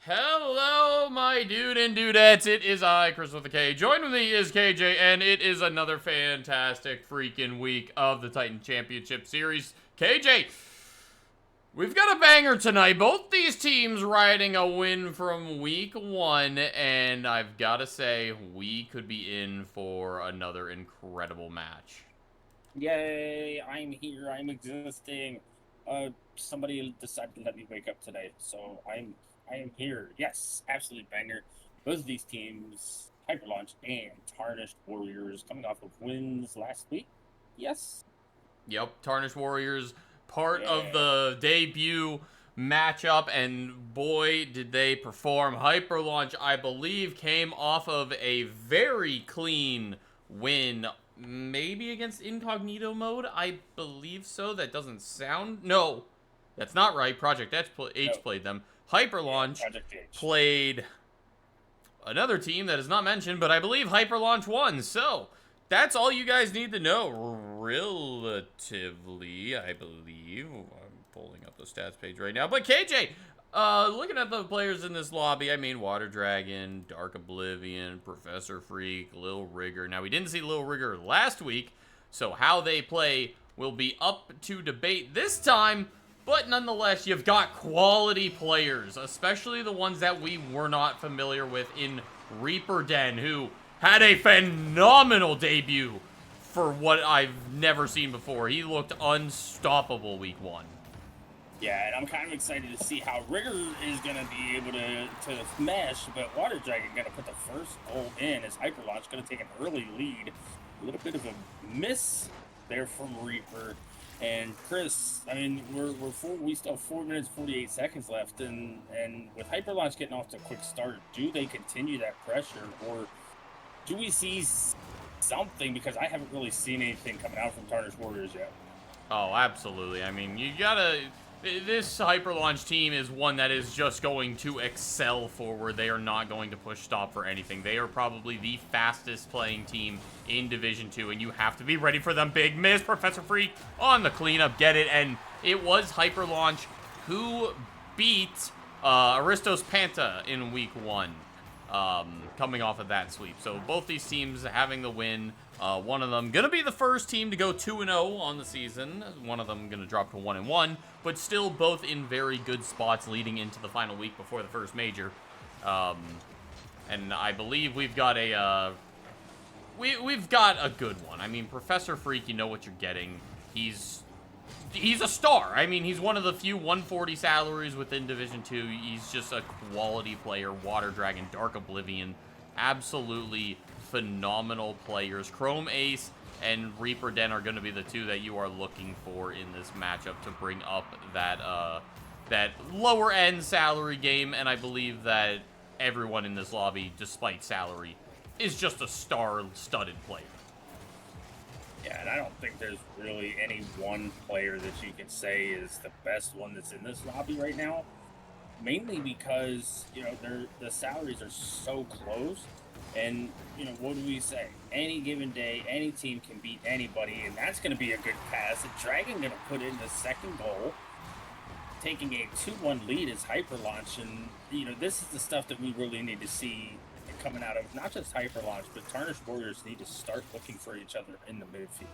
Hello, my dude and dudettes. It is I, Chris with a K. Joined with me is KJ, and it is another fantastic freaking week of the Titan Championship Series. KJ, we've got a banger tonight. Both these teams riding a win from week one, and I've got to say, we could be in for another incredible match. Yay, I'm here, I'm existing. Somebody decided to let me wake up today, so I am here. Yes, absolute banger. Both of these teams, Hyperlaunch and Tarnished Warriors, coming off of wins last week. Yes. Yep, Tarnished Warriors, part of Yeah. the debut matchup, and boy, did they perform. Hyperlaunch, I believe, came off of a very clean win, maybe against Incognito mode. I believe so. That doesn't sound... No, that's not right. Project No. H played them. Yeah, Hyperlaunch Project H. played another team that is not mentioned, but I believe Hyperlaunch won. So, that's all you guys need to know, relatively, I believe. I'm pulling up the stats page right now. But KJ, looking at the players in this lobby, I mean, Water Dragon, Dark Oblivion, Professor Freak, Lil Rigger. Now, we didn't see Lil Rigger last week, so how they play will be up to debate this time. But nonetheless, you've got quality players, especially the ones that we were not familiar with in Reaper Den, who had a phenomenal debut for what I've never seen before. He looked unstoppable week one. Yeah, and I'm kind of excited to see how Rigger is going to be able to mesh, but Water Dragon going to put the first goal in as Hyperlaunch going to take an early lead. A little bit of a miss there from Reaper. And Chris, I mean, we still have 4 minutes 48 seconds left, and with Hyperlaunch getting off to a quick start, do they continue that pressure, or do we see something? Because I haven't really seen anything coming out from Tarnished Warriors yet. Oh, absolutely. I mean, you gotta... This Hyperlaunch team is one that is just going to excel forward. They are not going to push stop for anything. They are probably the fastest playing team in Division 2, and you have to be ready for them. Big miss, Professor Freak on the cleanup, get it, and it was Hyperlaunch who beat Aristos Panta in week one, coming off of that sweep. So both these teams having the win. One of them going to be the first team to go 2-0 on the season. One of them going to drop to 1-1, but still both in very good spots leading into the final week before the first major. And I believe we've got a we've got a good one. I mean, Professor Freak, you know what you're getting. He's a star. I mean, he's one of the few 140 salaries within Division 2. He's just a quality player. Water Dragon, Dark Oblivion, absolutely phenomenal players. Chrome Ace and Reaper Den are going to be the two that you are looking for in this matchup to bring up that lower end salary game, and I believe that everyone in this lobby, despite salary, is just a star-studded player. Yeah, and I don't think there's really any one player that you can say is the best one that's in this lobby right now. Mainly because, you know, the salaries are so close. And, you know, what do we say? Any given day, any team can beat anybody, and that's going to be a good pass. The Dragon going to put in the second goal, taking a 2-1 lead as Hyperlaunch. And, you know, this is the stuff that we really need to see coming out of not just Hyperlaunch, but Tarnished Warriors need to start looking for each other in the midfield.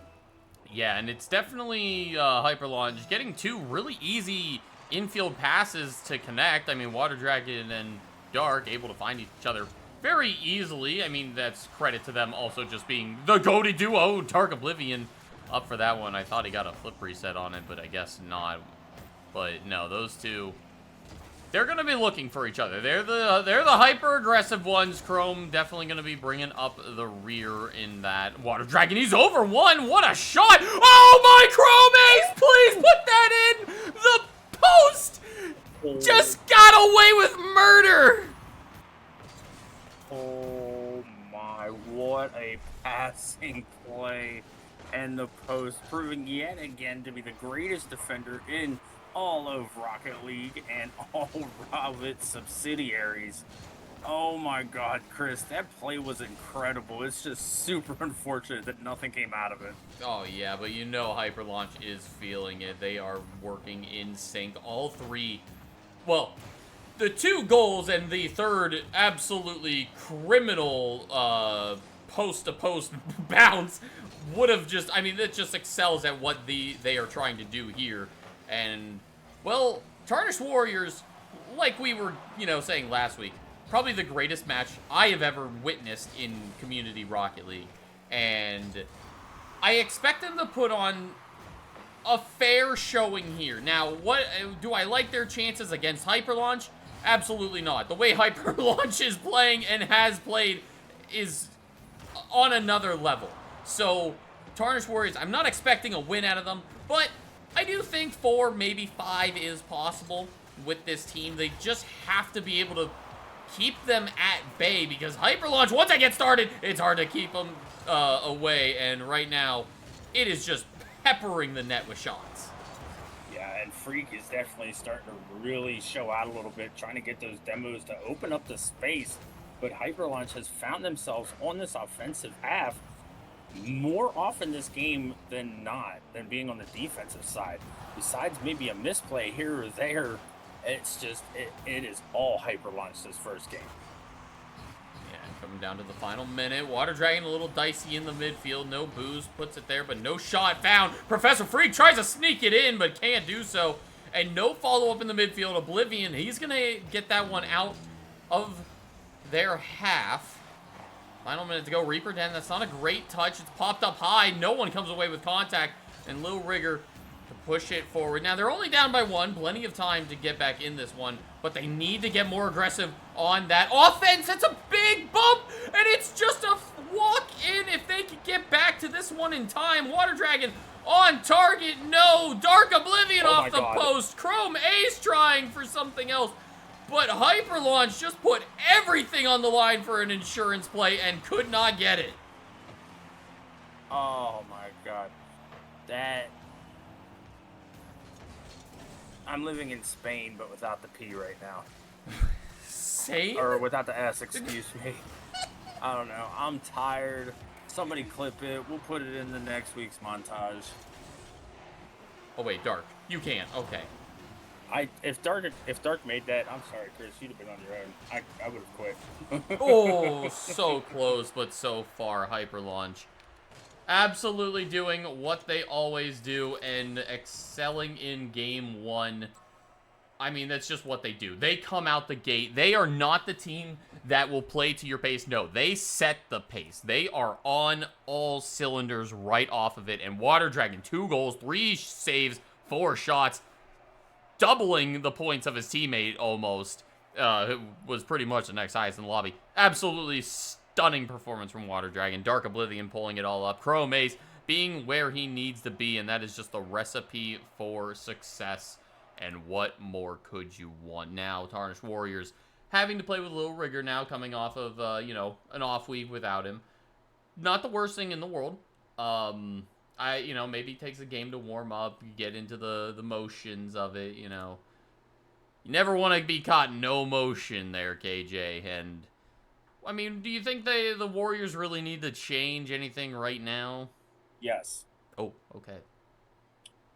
Yeah, and it's definitely Hyperlaunch getting two really easy infield passes to connect. I mean, Water Dragon and Dark able to find each other very easily. I mean, that's credit to them also just being the goated duo. Dark Oblivion up for that one. I thought he got a flip reset on it, but I guess not. But no, those two, they're going to be looking for each other. They're the hyper-aggressive ones. Chrome definitely going to be bringing up the rear in that. Water Dragon, he's over one. What a shot. Oh, my Chrome Ace, please put that in. The post just got away with murder. Oh my, what a passing play. And the post proving yet again to be the greatest defender in all of Rocket League and all of its subsidiaries. Oh my god, Chris, that play was incredible. It's just super unfortunate that nothing came out of it. Oh yeah, but you know Hyperlaunch is feeling it. They are working in sync. All three, well, the 2 goals and the third absolutely criminal post-to-post bounce would have just, I mean, it just excels at what they are trying to do here. And, well, Tarnished Warriors, like we were, saying last week, probably the greatest match I have ever witnessed in Community Rocket League. And I expect them to put on a fair showing here. Now, what do I like their chances against Hyperlaunch? Absolutely not. The way Hyperlaunch is playing and has played is on another level. So, Tarnished Warriors, I'm not expecting a win out of them, but I do think 4, maybe 5 is possible with this team. They just have to be able to keep them at bay, because Hyperlaunch, once I get started, it's hard to keep them away, and right now, it is just peppering the net with shots. Yeah, and Freak is definitely starting to really show out a little bit, trying to get those demos to open up the space. But Hyperlaunch has found themselves on this offensive half more often this game than not, than being on the defensive side. Besides maybe a misplay here or there, it's just, it is all Hyperlaunch this first game. Yeah, coming down to the final minute. Water Dragon a little dicey in the midfield. No boost, puts it there, but no shot found. Professor Freak tries to sneak it in, but can't do so. And no follow-up in the midfield. Oblivion, he's going to get that one out of their half. Final minute to go. Reaper Den, that's not a great touch. It's popped up high. No one comes away with contact. And Lil Rigger to push it forward. Now, they're only down by 1. Plenty of time to get back in this one. But they need to get more aggressive on that offense. That's a big bump. And it's just a walk in if they could get back to this one in time. Water Dragon on target. No. Dark Oblivion off the post. Chrome Ace trying for something else. But Hyperlaunch just put everything on the line for an insurance play and could not get it. Oh my god. I'm living in Spain, but without the P right now. Same? Or without the S, excuse me. I don't know. I'm tired. Somebody clip it. We'll put it in the next week's montage. Oh wait, Dark. You can't. Okay. If Dark made that, I'm sorry, Chris, you'd have been on your own. I would have quit. Oh, so close, but so far. Hyperlaunch absolutely doing what they always do and excelling in game 1. I mean, that's just what they do. They come out the gate. They are not the team that will play to your pace. No, they set the pace. They are on all cylinders right off of it. And Water Dragon, 2 goals, 3 saves, 4 shots. Doubling the points of his teammate almost, who was pretty much the next highest in the lobby. Absolutely stunning performance from Water Dragon. Dark Oblivion pulling it all up. Chrome Ace being where he needs to be, and that is just the recipe for success. And what more could you want? Now, Tarnished Warriors having to play with Lil Rigger now, coming off of, an off week without him. Not the worst thing in the world. Maybe it takes a game to warm up, get into the motions of it, You never want to be caught no motion there, KJ. And, I mean, do you think the Warriors really need to change anything right now? Yes. Oh, okay.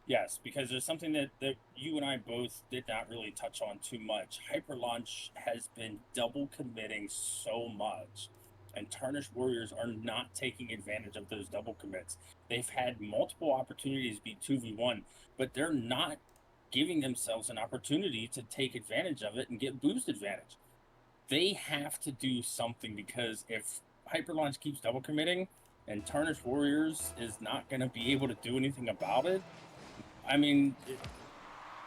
Yes, because there's something that you and I both did not really touch on too much. Hyperlaunch has been double committing so much. And Tarnished Warriors are not taking advantage of those double commits. They've had multiple opportunities to be 2v1, but they're not giving themselves an opportunity to take advantage of it and get boost advantage. They have to do something, because if Hyperlaunch keeps double committing and Tarnished Warriors is not going to be able to do anything about it, I mean,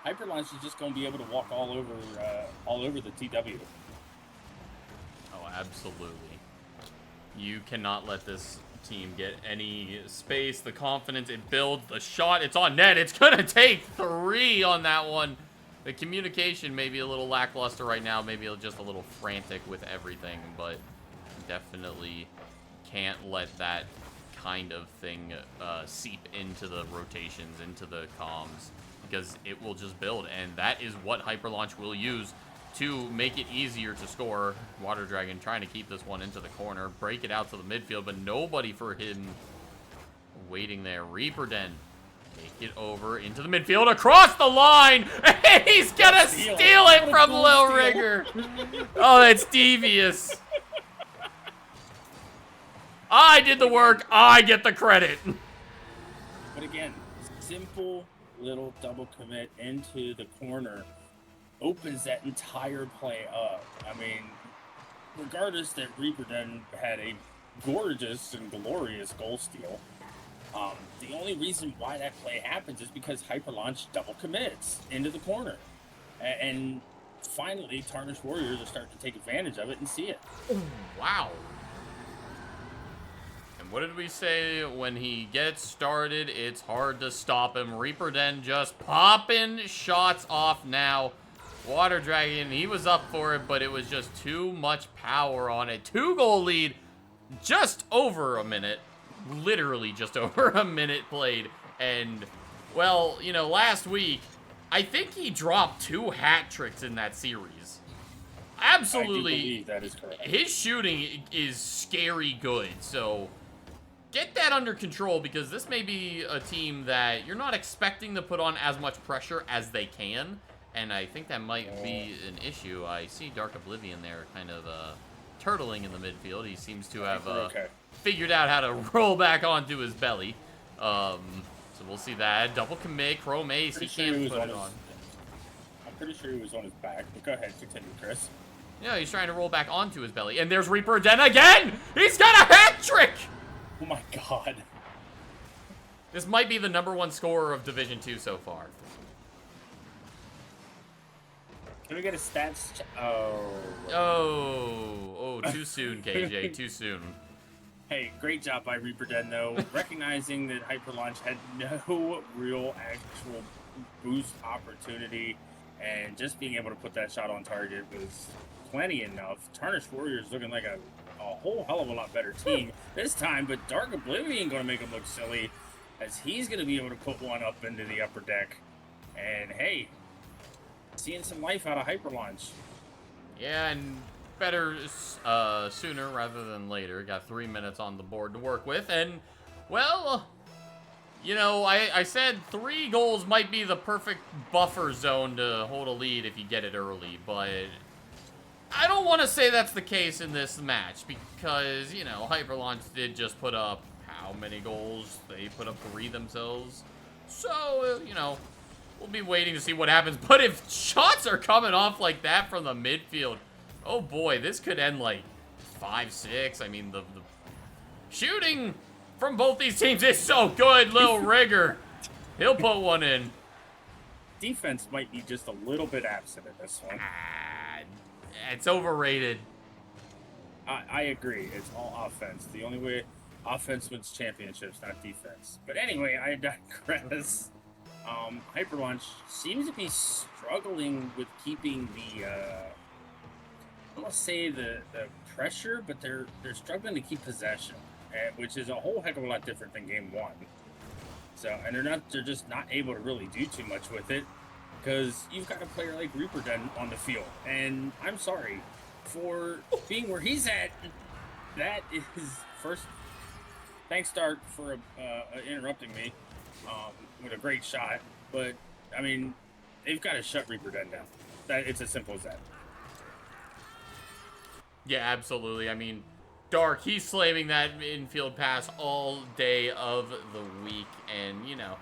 Hyperlaunch is just going to be able to walk all over the TW. Oh, absolutely. You cannot let this team get any space. The confidence, it builds. The shot, it's on net. It's going to take 3 on that one. The communication may be a little lackluster right now. Maybe just a little frantic with everything. But definitely can't let that kind of thing seep into the rotations, into the comms. Because it will just build. And that is what Hyperlaunch will use to make it easier to score. Water Dragon trying to keep this one into the corner, break it out to the midfield, but nobody for him waiting there. Reaper Den Take it over into the midfield, across the line, and he's gonna steal it from Lil Rigger. Oh, that's devious. I did the work, I get the credit. But again, simple little double commit into the corner opens that entire play up. I mean, regardless that Reaper then had a gorgeous and glorious goal steal, the only reason why that play happens is because Hyperlaunch double commits into the corner. And finally, Tarnished Warriors are starting to take advantage of it and see it. Ooh, wow. And what did we say? When he gets started, it's hard to stop him. Reaper Den just popping shots off now. Water Dragon, he was up for it, but it was just too much power on it. 2-goal lead, just over a minute. Literally just over a minute played. And, well, you know, last week, I think he dropped 2 hat tricks in that series. Absolutely. I do believe that is correct. His shooting is scary good, so get that under control, because this may be a team that you're not expecting to put on as much pressure as they can. And I think that might be an issue. I see Dark Oblivion there kind of turtling in the midfield. He seems to have figured out how to roll back onto his belly. So we'll see that. Double commit, Chrome Ace, he can't put it on. I'm pretty sure he was on his back, but go ahead, continue, Chris. Yeah, he's trying to roll back onto his belly. And there's Reaper Den again! He's got a hat trick! Oh my god. This might be the #1 scorer of Division 2 so far. Can we get a stats? Oh, too soon, KJ, too soon. Hey, great job by Reaper Den, though. Recognizing that Hyperlaunch had no real actual boost opportunity, and just being able to put that shot on target was plenty enough. Tarnished Warriors looking like a whole hell of a lot better team this time, but Dark Oblivion going to make him look silly, as he's going to be able to put one up into the upper deck. And hey, seeing some life out of Hyperlaunch. Yeah, and better sooner rather than later. Got 3 minutes on the board to work with, and, well, you know, I said 3 goals might be the perfect buffer zone to hold a lead if you get it early, but I don't want to say that's the case in this match, because, you know, Hyperlaunch did just put up how many goals? They put up 3 themselves. So, you know, we'll be waiting to see what happens. But if shots are coming off like that from the midfield, oh boy, this could end like 5-6. I mean, the shooting from both these teams is so good. Lil Rigger, he'll put one in. Defense might be just a little bit absent in this one. It's overrated. I agree. It's all offense. The only way offense wins championships, not defense. But anyway, I digress. Hyperlaunch seems to be struggling with keeping the, I don't want to say the pressure, but they're struggling to keep possession, which is a whole heck of a lot different than game 1. So, and they're just not able to really do too much with it, because you've got a player like Reaper Den on the field, and I'm sorry for being where he's at. That is first. Thanks, Dark, for interrupting me with a great shot. But I mean, they've got to shut Reaper Den down. It's as simple as that. Yeah, absolutely. I mean, Dark, he's slamming that infield pass all day of the week, and, you know,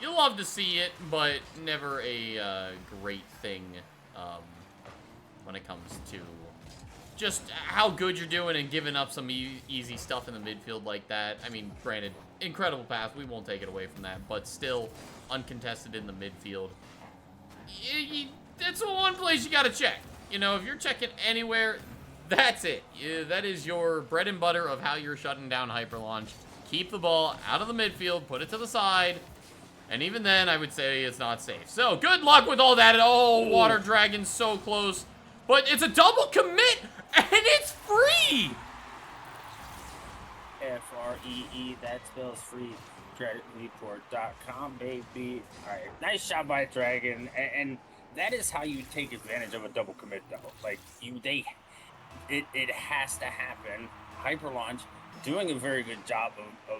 you love to see it, but never a great thing when it comes to just how good you're doing and giving up some easy stuff in the midfield like that. I mean, granted, incredible pass. We won't take it away from that, but still uncontested in the midfield. That's the one place you got to check. You know, if you're checking anywhere, that's it. That is your bread and butter of how you're shutting down Hyperlaunch. Keep the ball out of the midfield, put it to the side, and even then, I would say it's not safe. So, good luck with all that. Oh, Water Dragon's so close. But it's a double commit, and it's free! F-R-E-E, that spells free. DragonReport.com, baby. Alright, nice shot by Dragon. And that is how you take advantage of a double commit, though. Like, it has to happen. Hyperlaunch doing a very good job of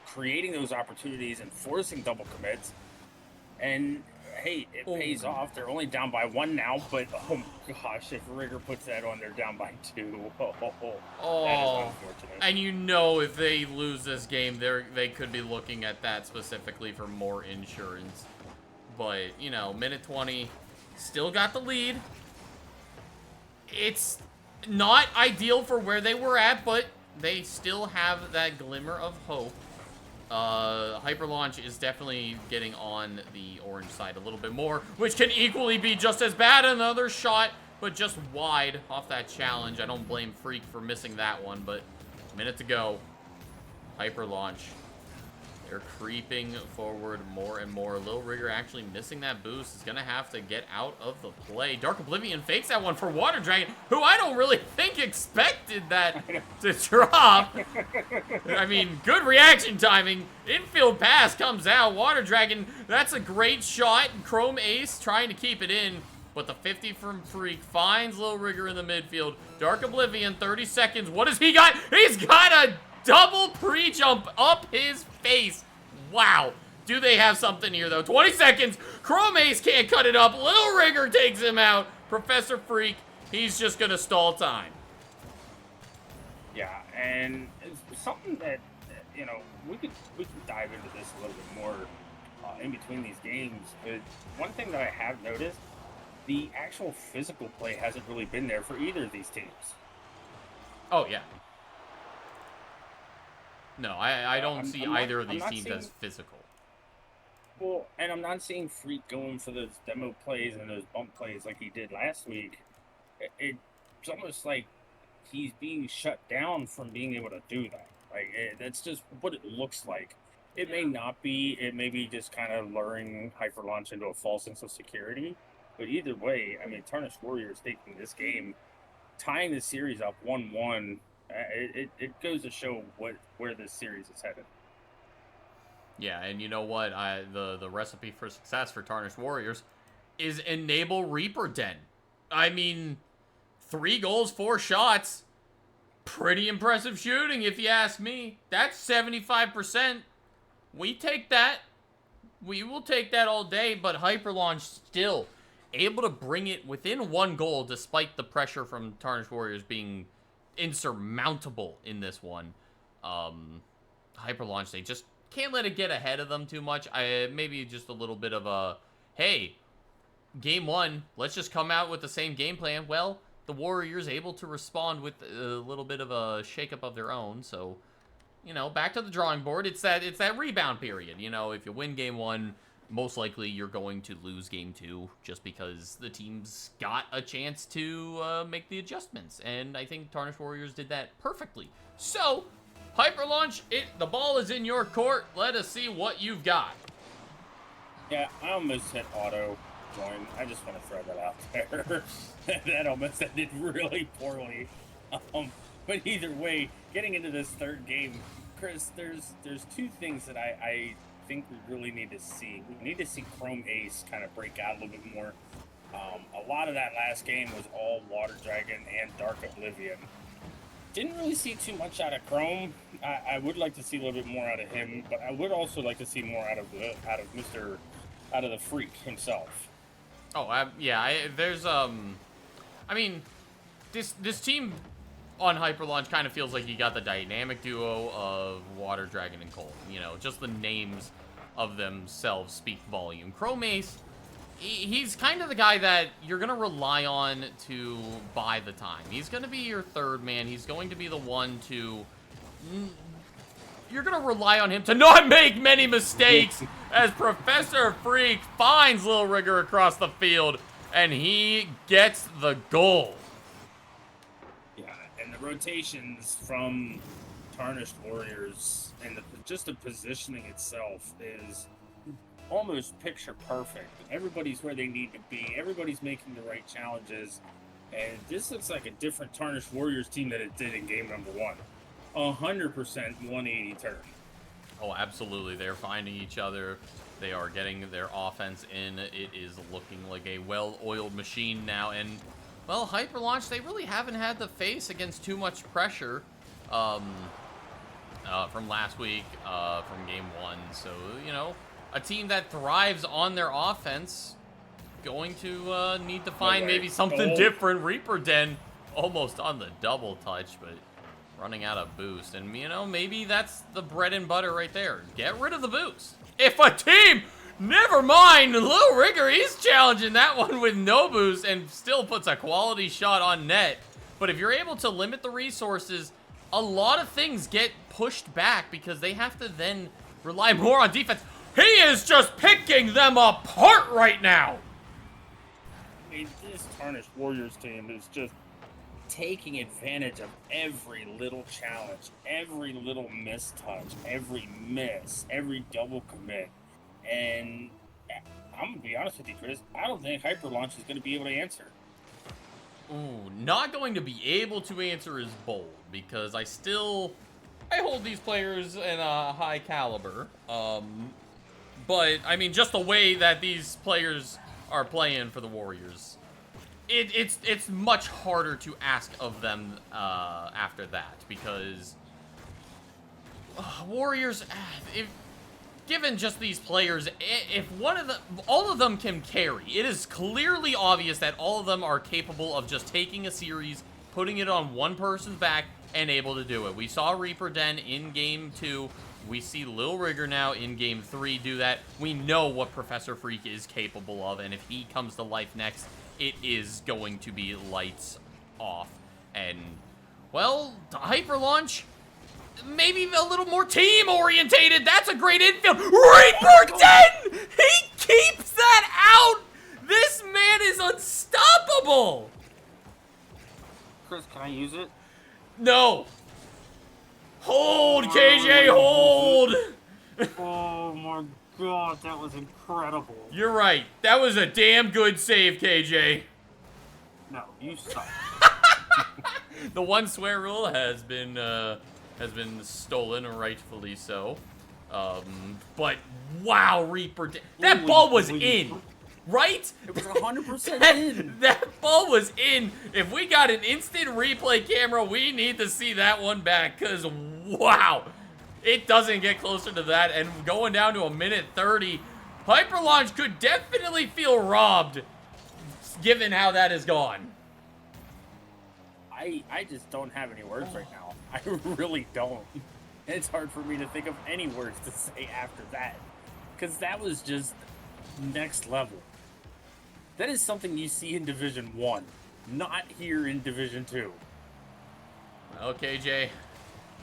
creating those opportunities and forcing double commits. And hey, it pays off. They're only down by 1 now, but oh gosh, if Rigger puts that on, they're down by 2. That is unfortunate. And you know, if they lose this game, they could be looking at that specifically for more insurance. But, you know, minute 20, still got the lead. It's not ideal for where they were at, but they still have that glimmer of hope. Hyperlaunch is definitely getting on the orange side a little bit more, which can equally be just as bad. Another shot, but just wide off that challenge. I don't blame Freak for missing that one, but a minute to go. Hyperlaunch. They're creeping forward more and more. Lil Rigger actually missing that boost. Is going to have to get out of the play. Dark Oblivion fakes that one for Water Dragon, who I don't really think expected that to drop. I mean, good reaction timing. Infield pass comes out. Water Dragon, that's a great shot. Chrome Ace trying to keep it in. But the 50 from Freak finds Lil Rigger in the midfield. Dark Oblivion, 30 seconds. What has he got? He's got a double pre-jump up his face. Wow. Do they have something here, though? 20 seconds. Chrome Ace can't cut it up. Lil Rigger takes him out. Professor Freak, he's just going to stall time. Yeah, and it's something that, you know, we could dive into this a little bit more in between these games. But one thing that I have noticed, the actual physical play hasn't really been there for either of these teams. Oh, yeah. No, I don't see either of these teams as physical. Well, and I'm not seeing Freak going for those demo plays and those bump plays like he did last week. It's almost like he's being shut down from being able to do that. Like, that's just what it looks like. It may not be. It may be just kind of luring Hyperlaunch into a false sense of security. But either way, I mean, Tarnished Warriors taking this game, tying the series up 1-1, it goes to show where this series is headed. Yeah, and you know what? The recipe for success for Tarnished Warriors is enable Reaper Den. I mean, 3 goals, 4 shots. Pretty impressive shooting, if you ask me. That's 75%. We take that. We will take that all day, but Hyperlaunch still able to bring it within 1 goal despite the pressure from Tarnished Warriors being insurmountable in this one. Hyperlaunch, they just can't let it get ahead of them too much. Maybe just a little bit of a, hey, game 1, let's just come out with the same game plan. Well, the Warriors able to respond with a little bit of a shakeup of their own. So, you know, back to the drawing board. It's that rebound period. You know, if you win game 1, most likely you're going to lose game 2 just because the team's got a chance to make the adjustments. And I think Tarnished Warriors did that perfectly. So, Hyperlaunch, the ball is in your court. Let us see what you've got. Yeah, I almost hit auto join. I just want to throw that out there. That almost ended really poorly. But either way, getting into this third game, Chris, there's 2 things that I think we really need to see. We need to see Chrome Ace kind of break out a little bit more. A lot of that last game was all Water Dragon and Dark Oblivion. Didn't really see too much out of Chrome. I would like to see a little bit more out of him, but I would also like to see more out of the Freak himself. Oh, yeah. There's I mean, this team on Hyperlaunch kind of feels like you got the dynamic duo of Water Dragon and Cold. You know, just the names of themselves speak volume. Chrome Ace, he's kind of the guy that you're going to rely on to buy the time. He's going to be your third man. He's going to be the one to... You're going to rely on him to not make many mistakes as Professor Freak finds Lil Rigger across the field, and he gets the goal. The rotations from Tarnished Warriors and just the positioning itself is almost picture perfect. Everybody's where they need to be. Everybody's making the right challenges. And this looks like a different Tarnished Warriors team that it did in game number 1. 100% 180 turn. Oh, absolutely. They're finding each other. They are getting their offense in. It is looking like a well-oiled machine now. And well, Hyperlaunch, they really haven't had the face against too much pressure. from last week, from game 1. So, you know, a team that thrives on their offense going to need to find maybe something different. Reaper Den almost on the double touch, but running out of boost. And, you know, maybe that's the bread and butter right there. Get rid of the boost. If a team... Never mind, Lil Rigger, he's challenging that one with no boost and still puts a quality shot on net. But if you're able to limit the resources, a lot of things get pushed back because they have to then rely more on defense. He is just picking them apart right now. I mean, this Tarnished Warriors team is just taking advantage of every little challenge, every little mistouch, every miss, every double commit. And I'm going to be honest with you, Chris, I don't think Hyperlaunch is going to be able to answer. Ooh, not going to be able to answer is bold, because I hold these players in a high caliber. But, I mean, just the way that these players are playing for the Warriors, it's much harder to ask of them after that, because Warriors, given just these players, if all of them can carry, it is clearly obvious that all of them are capable of just taking a series, putting it on one person's back, and able to do it. We saw Reaper Den in Game 2. We see Lil Rigger now in Game 3 do that. We know what Professor Freak is capable of, and if he comes to life next, it is going to be lights off. And, well, Hyperlaunch... maybe a little more team-orientated. That's a great infield. Reaper Den! He keeps that out! This man is unstoppable! Chris, can I use it? No. Hold, KJ, hold! Oh my god, that was incredible. You're right. That was a damn good save, KJ. No, you suck. The one swear rule has been stolen, rightfully so. But wow, Reaper, that ball was in, right? It was 100% in. That ball was in. If we got an instant replay camera, we need to see that one back, because wow, it doesn't get closer to that. And going down to a minute 30, Hyperlaunch could definitely feel robbed, given how that has gone. I just don't have any words right now. I really don't. It's hard for me to think of any words to say after that. Because that was just next level. That is something you see in Division 1, not here in Division 2. Okay, Jay.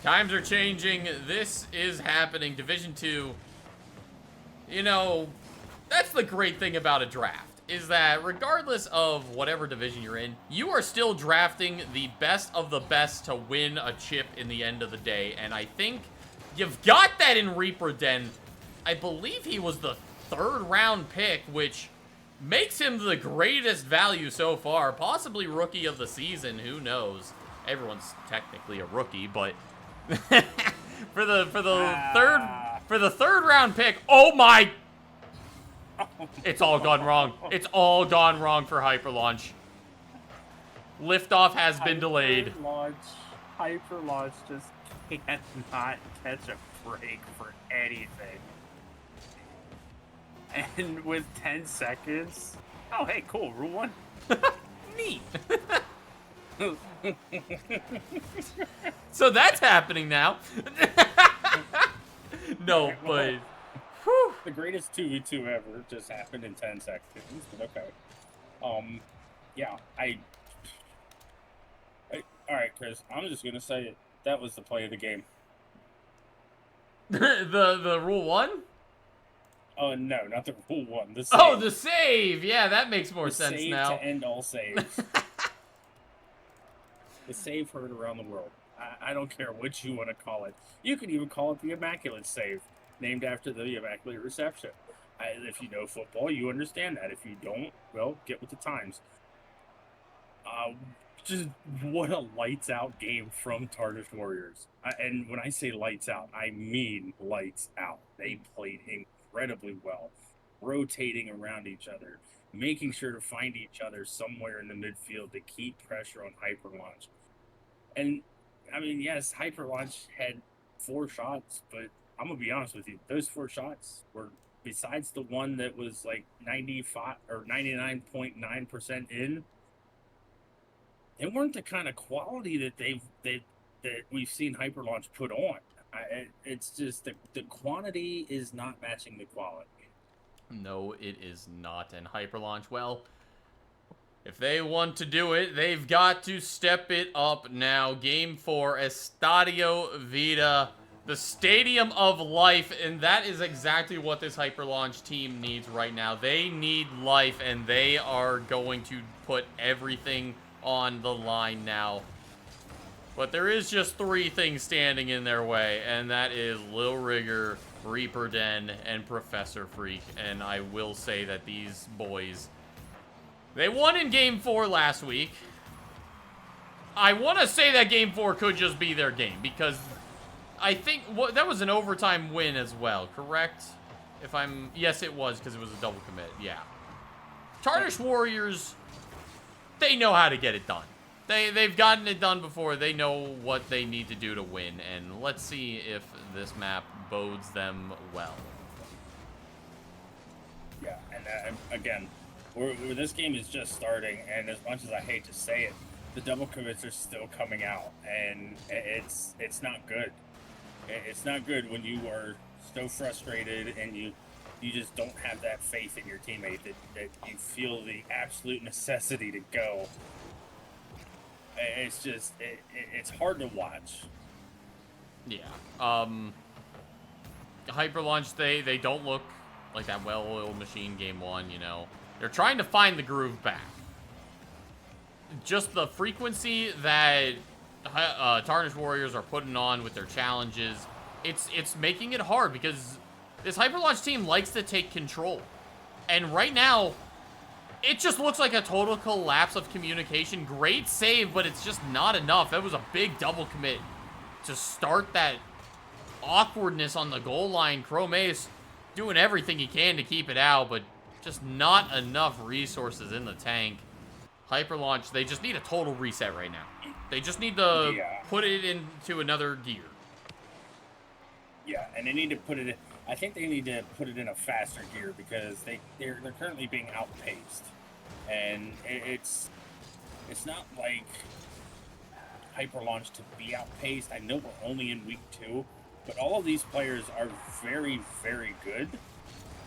Times are changing. This is happening. Division 2. You know, that's the great thing about a draft, is that regardless of whatever division you're in, you are still drafting the best of the best to win a chip in the end of the day. And I think you've got that in Reaper Den. I believe he was the 3rd round pick, which makes him the greatest value so far. Possibly rookie of the season, who knows? Everyone's technically a rookie, but for the third round pick, oh my. It's all gone wrong. It's all gone wrong for Hyperlaunch. Liftoff has been delayed. Hyperlaunch just cannot catch a break for anything. And with 10 seconds... Oh, hey, cool. Rule 1. Neat. So that's happening now. No, but... Whew. The greatest 2v2 ever just happened in 10 seconds, but okay. Yeah, alright, Chris, I'm just gonna say it. That was the play of the game. the rule 1? Oh, no, not the rule 1. The save. Oh, the save! Yeah, that makes more sense save now. To end all saves. The save heard around the world. I don't care what you want to call it. You can even call it the Immaculate Save, named after the Immaculate Reception. If you know football, you understand that. If you don't, well, get with the times. Just what a lights out game from Tarnished Warriors. And when I say lights out, I mean lights out. They played incredibly well, rotating around each other, making sure to find each other somewhere in the midfield to keep pressure on Hyperlaunch. And, I mean, yes, Hyperlaunch had 4 shots, but I'm gonna be honest with you. Those 4 shots were, besides the one that was like 95 or 99.9% in, they weren't the kind of quality that that we've seen Hyperlaunch put on. It's just the quantity is not matching the quality. No, it is not. And Hyperlaunch, well, if they want to do it, they've got to step it up now. Game 4, Estadio Vida, the Stadium of Life, and that is exactly what this Hyperlaunch team needs right now. They need life, and they are going to put everything on the line now. But there is just 3 things standing in their way, and that is Lil Rigger, Reaper Den, and Professor Freak. And I will say that these boys, they won in Game 4 last week. I want to say that Game 4 could just be their game, because I think that was an overtime win as well, correct? Yes, it was, because it was a double commit, yeah. Tarnished Warriors, they know how to get it done. They've gotten it done before. They know what they need to do to win, and let's see if this map bodes them well. Yeah, and again, this game is just starting, and as much as I hate to say it, the double commits are still coming out, and it's not good. It's not good when you are so frustrated and you just don't have that faith in your teammate that you feel the absolute necessity to go. It's just, it's hard to watch. Yeah. Hyperlaunch, they don't look like that well-oiled machine Game 1, you know. They're trying to find the groove back. Just the frequency that Tarnished Warriors are putting on with their challenges, it's making it hard because this Hyperlaunch team likes to take control. And right now, it just looks like a total collapse of communication. Great save, but it's just not enough. That was a big double commit to start that awkwardness on the goal line. Chrome Ace doing everything he can to keep it out, but just not enough resources in the tank. Hyperlaunch, they just need a total reset right now. They just need to put it into another gear. Yeah, and they need to put it in, I think they need to put it in a faster gear because they're currently being outpaced. And it's not like Hyperlaunch to be outpaced. I know we're only in week 2, but all of these players are very, very good.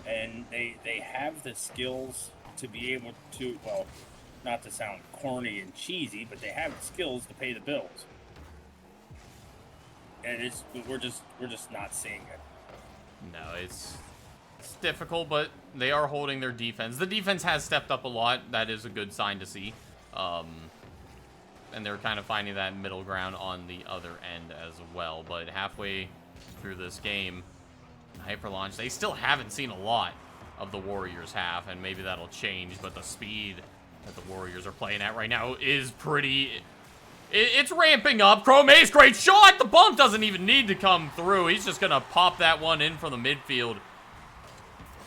And they have the skills to be able to, well, not to sound corny and cheesy, but they have the skills to pay the bills. And we're just not seeing it. No, it's difficult, but they are holding their defense. The defense has stepped up a lot. That is a good sign to see. And they're kind of finding that middle ground on the other end as well. But halfway through this game, Hyperlaunch, they still haven't seen a lot of the Warriors half, and maybe that'll change, but the speed that the Warriors are playing at right now is pretty... It's ramping up. Chrome Ace, great shot! The bump doesn't even need to come through. He's just gonna pop that one in from the midfield.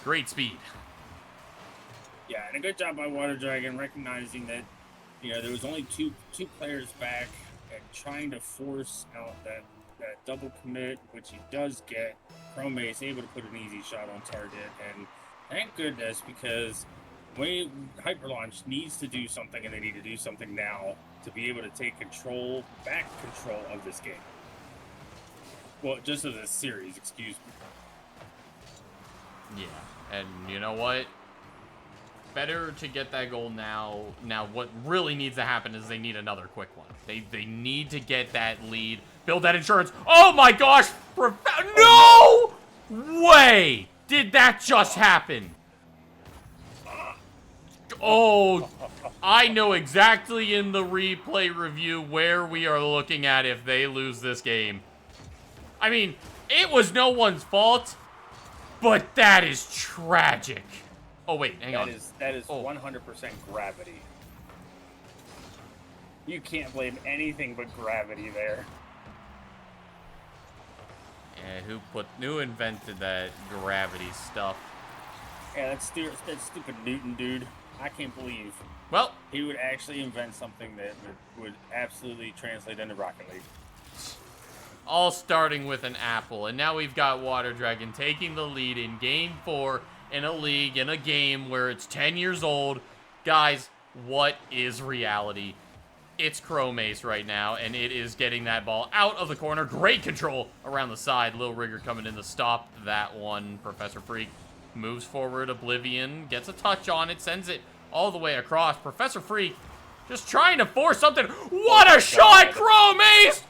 Great speed. Yeah, and a good job by Water Dragon recognizing that, you know, there was only two players back and trying to force out that double commit, which he does get. Chrome Ace able to put an easy shot on target, and thank goodness, because Hyperlaunch needs to do something, and they need to do something now to be able to take back control of this game. Well, just of this series, excuse me. Yeah, and you know what? Better to get that goal now. Now, what really needs to happen is they need another quick one. They need to get that lead. Build that insurance. Oh my gosh! No way! Did that just happen? Oh, I know exactly in the replay review where we are looking at if they lose this game. I mean, it was no one's fault, but that is tragic. Oh, wait, hang on. That is 100% gravity. You can't blame anything but gravity there. Yeah, who invented that gravity stuff? Yeah, that stupid Newton dude. I can't believe. Well, he would actually invent something that would absolutely translate into Rocket League. all starting with an apple. And now we've got Water Dragon taking the lead in Game 4 in a league, in a game where it's 10 years old. Guys, what is reality? It's Chrome Ace right now, and it is getting that ball out of the corner. Great control around the side. Lil Rigger coming in to stop that one. Professor Freak moves forward. Oblivion gets a touch on it, sends it all the way across. Professor Freak just trying to force something. What a shot, Chrome Ace!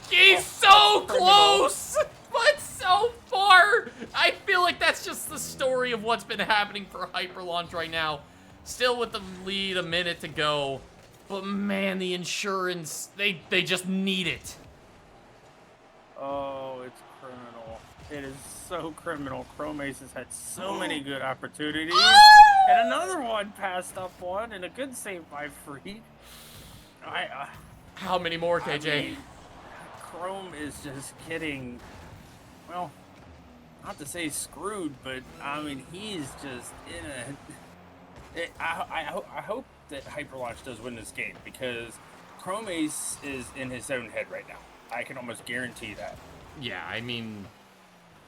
He's so close, but so far. I feel like that's just the story of what's been happening for Hyperlaunch right now. Still with the lead, a minute to go. But man, the insurance, they just need it. Oh, it's criminal. It is so criminal. Chrome Ace has had so many good opportunities. And another one passed up one, and a good save by Freak. How many more, KJ? I mean, Chrome is just getting, well, not to say screwed, but I mean, he's just in a... I hope that Hyperlaunch does win this game, because Chrome Ace is in his own head right now. I can almost guarantee that. Yeah, I mean,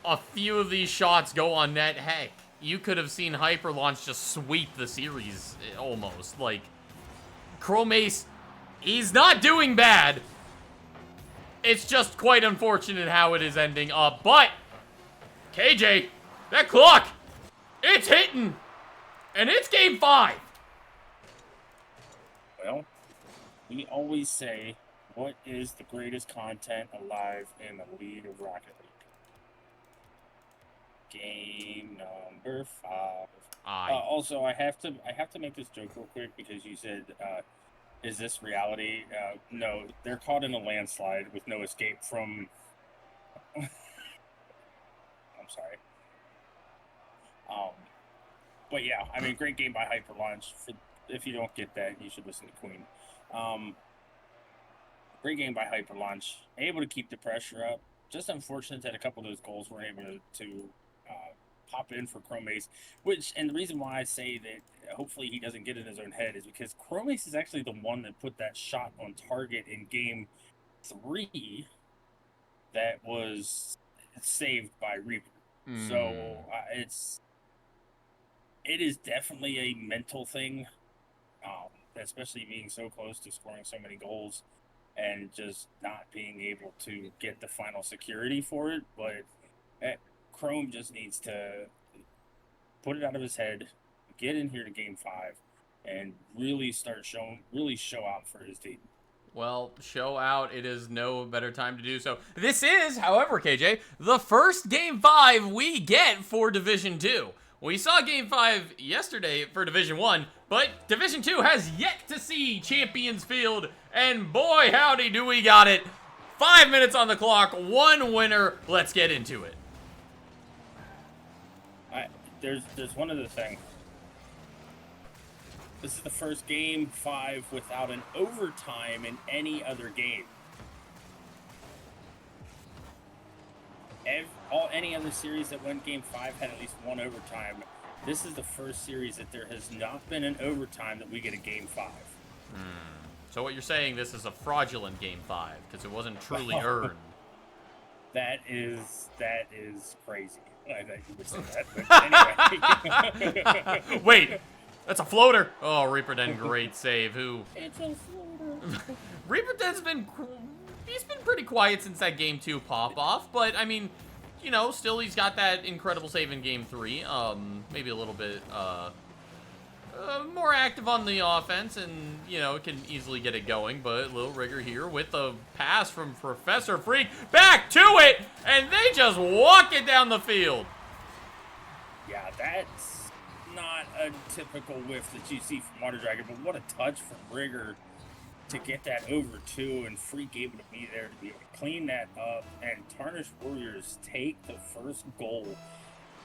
a few of these shots go on net. Heck, you could have seen Hyperlaunch just sweep the series, almost. Like, Chrome Ace, he's not doing bad. It's just quite unfortunate how it is ending up. But, KJ, that clock, it's hitting. And it's Game 5. Well, we always say, what is the greatest content alive in the lead of Rocket League? Game number 5. Also, I have to make this joke real quick, because you said, is this reality? No, they're caught in a landslide with no escape from... I'm sorry. But yeah, I mean, great game by Hyperlaunch. If you don't get that, you should listen to Queen. Great game by Hyperlaunch. Able to keep the pressure up. Just unfortunate that a couple of those goals weren't able to pop in for Chrome Ace. And the reason why I say that hopefully he doesn't get in his own head is because Chrome Ace is actually the one that put that shot on target in Game 3 that was saved by Reaper. So it is definitely a mental thing, especially being so close to scoring so many goals and just not being able to get the final security for it. But Chrome just needs to put it out of his head, get in here to Game 5, and really show out for his team. Well, show out. It is no better time to do so. This is, however, KJ, the first Game 5 we get for Division 2. We saw Game 5 yesterday for Division 1, but Division 2 has yet to see Champions Field, and boy, howdy do we got it. 5 minutes on the clock, one winner. Let's get into it. There's one other thing. This is the first Game 5 without an overtime in any other game. Any other series that went Game 5 had at least one overtime. This is the first series that there has not been an overtime that we get a Game 5. So what you're saying, this is a fraudulent Game 5, because it wasn't truly earned. That is crazy. I think you would say that, but anyway. Wait, that's a floater. Oh, Reaper Den, great save. It's a floater. Reaper Den's he's been pretty quiet since that Game 2 pop-off, but, I mean, you know, still he's got that incredible save in Game 3. Maybe a little bit, more active on the offense, and, you know, can easily get it going, but Lil Rigger here with a pass from Professor Freak, back to it, and they just walk it down the field. Yeah, that's not a typical whiff that you see from Water Dragon, but what a touch from Rigger to get that over two, and Freak able to be there to be able to clean that up, and Tarnished Warriors take the first goal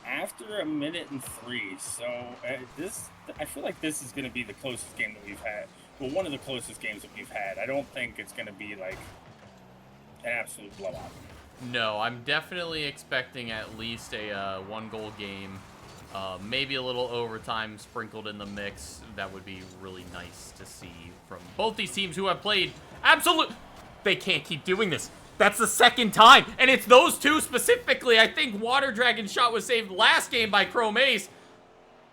after 1 minute and 3. So I feel like this is going to be the closest game that we've had. Well, one of the closest games that we've had. I don't think it's going to be like an absolute blowout. No, I'm definitely expecting at least a one-goal game. Maybe a little overtime sprinkled in the mix. That would be really nice to see from both these teams who have played absolute... They can't keep doing this. That's the second time, and it's those two specifically. I think Water Dragon's shot was saved last game by Chrome Ace,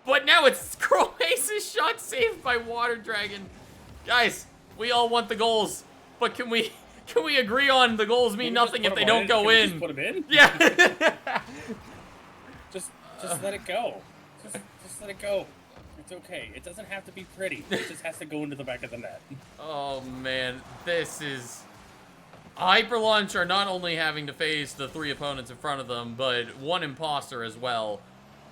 but now it's Chrome Ace's shot saved by Water Dragon. Guys, we all want the goals, but can we agree on the goals mean nothing if they don't go in? Just put them in? Yeah. just let it go. Just let it go. It's okay. It doesn't have to be pretty. It just has to go into the back of the net. Oh man, this is... Hyperlaunch are not only having to face the 3 opponents in front of them, but 1 imposter as well.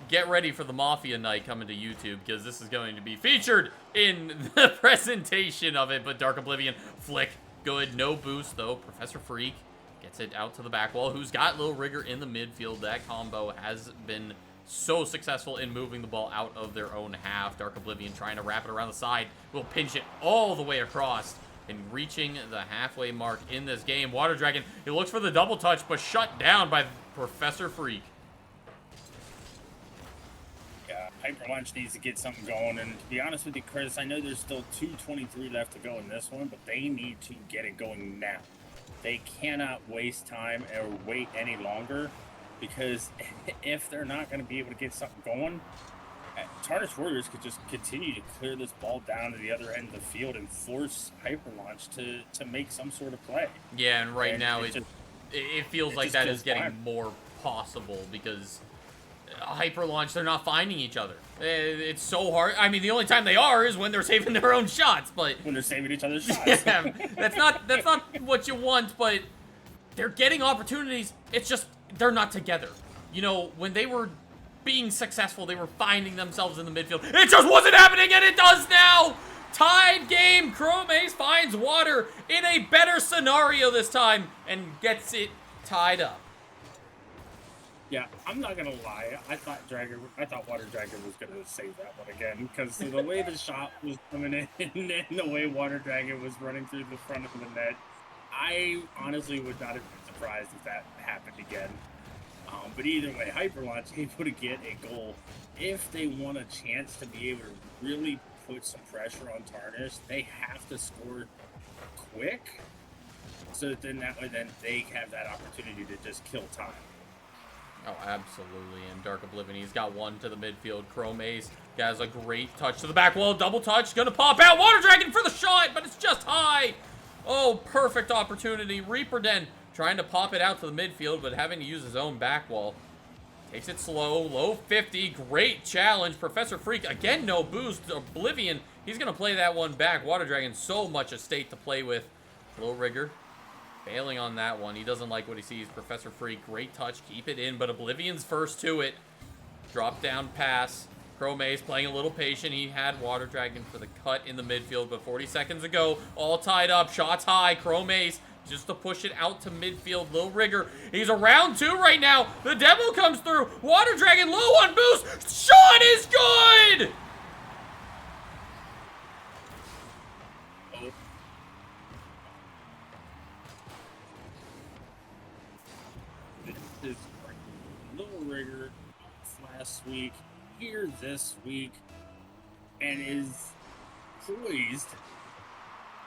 Get ready for the Mafia Night coming to YouTube, because this is going to be featured in the presentation of it. But Dark Oblivion, flick, good, no boost though. Professor Freak gets it out to the back wall. Who's got Lil Rigger in the midfield? That combo has been so successful in moving the ball out of their own half. Dark Oblivion trying to wrap it around the side. Will pinch it all the way across. And reaching the halfway mark in this game. Water Dragon, he looks for the double touch, but shut down by Professor Freak. Yeah, Hyperlaunch needs to get something going. And to be honest with you, Chris, I know there's still 2:23 left to go in this one, but they need to get it going now. They cannot waste time or wait any longer, because if they're not going to be able to get something going, Tarnished Warriors could just continue to clear this ball down to the other end of the field and force Hyperlaunch to make some sort of play. Yeah, and right now it feels like that is getting time. more possible, because Hyperlaunch, they're not finding each other. It's so hard. I mean, the only time they are is when they're saving their own shots, but... When they're saving each other's shots. Yeah, that's not what you want, but they're getting opportunities. It's just, they're not together. You know, when they were being successful, they were finding themselves in the midfield. It just wasn't happening, and it does now! Tied game. Chrome Ace finds Water in a better scenario this time and gets it tied up. Yeah, I'm not gonna lie. I thought Water Dragon was gonna save that one again, because the way the shot was coming in and the way Water Dragon was running through the front of the net, I honestly would not have been surprised if that happened again. But either way, Hyperlaunch able to get a goal. If they want a chance to be able to really put some pressure on Tarnished, they have to score quick, so then that way they have that opportunity to just kill time. Oh, absolutely. And Dark Oblivion, he's got one to the midfield. Chrome Ace has a great touch to the back wall. Double touch, gonna pop out. Water Dragon for the shot, but it's just high. Oh, perfect opportunity. Reaper Den trying to pop it out to the midfield, but having to use his own back wall. Takes it slow, low 50. Great challenge. Professor Freak, again, no boost. Oblivion, he's gonna play that one back. Water Dragon, so much estate to play with. Lil Rigger failing on that one. He doesn't like what he sees. Professor Freak, great touch. Keep it in, but Oblivion's first to it. Drop down pass. Chrome Ace playing a little patient. He had Water Dragon for the cut in the midfield, but 40 seconds ago, all tied up. Shots high. Chrome Ace just to push it out to midfield. Lil Rigger, he's around 2 right now. The demo comes through. Water Dragon low on boost. Shot is good! This is Lil Rigger last week, here this week, and is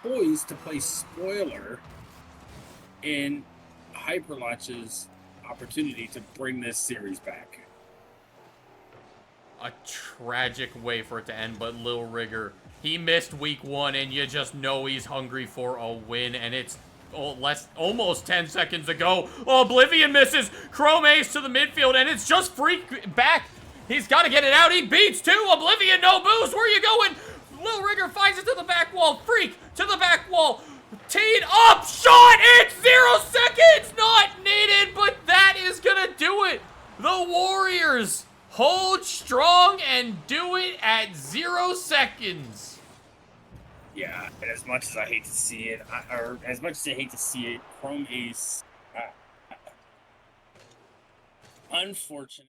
poised to play spoiler in Hyperlaunch's opportunity to bring this series back. A tragic way for it to end, but Lil Rigger, he missed week 1, and you just know he's hungry for a win, and it's almost 10 seconds ago. Oblivion misses. Chrome Ace to the midfield, and it's just Freak back. He's got to get it out. He beats 2. Oblivion, no boost. Where are you going? Lil Rigger finds it to the back wall. Freak to the back wall. Teed up. Shot. It's 0 seconds. Not needed, but that is going to do it. The Warriors hold strong and do it at 0 seconds. Yeah, and as much as I hate to see it, Chrome Ace, unfortunate.